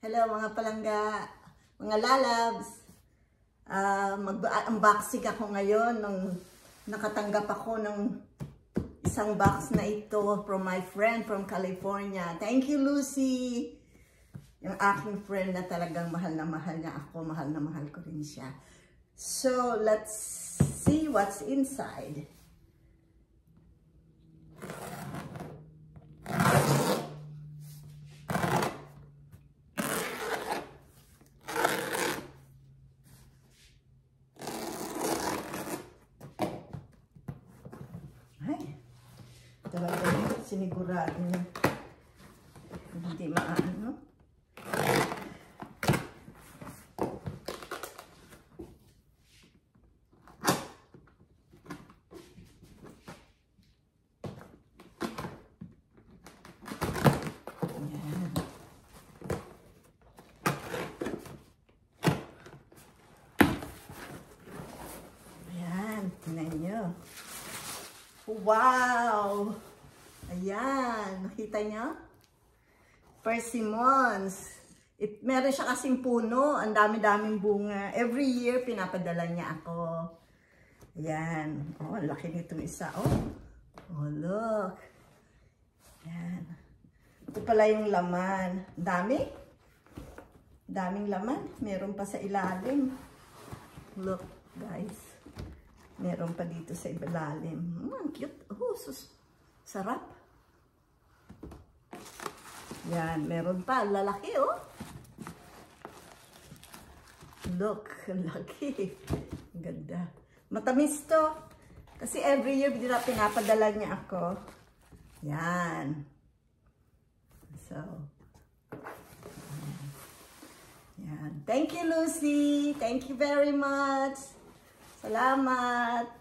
Hello mga palangga, mga lalabs. Mag-unboxing ako ngayon nung nakatanggap ako ng isang box na ito from my friend from California. Thank you, Lucy. Yung aking friend na talagang mahal na mahal niya ako, mahal na mahal ko rin siya. So, let's see what's inside. Talaga sinigurado niya hindi maano. Ayan, tingnan nyo. Wow! Ayan, nakita niyo? Persimmons. Meron siya kasing puno, ang dami-daming bunga. Every year, pinapadala niya ako. Ayan. Oh, laki nitong isa. Oh, look. Ayan. Ito pala yung laman. Dami. Daming laman. Meron pa sa ilalim. Look, guys. Meron pa dito sa ilalim. Ang cute. Oh, sarap. Yan, meron pa. Lalaki, oh. Look, laki. Ganda. Matamis to. Kasi every year, pinapadala niya ako. Yan. So, yan. Thank you, Lucy. Thank you very much. Salamat.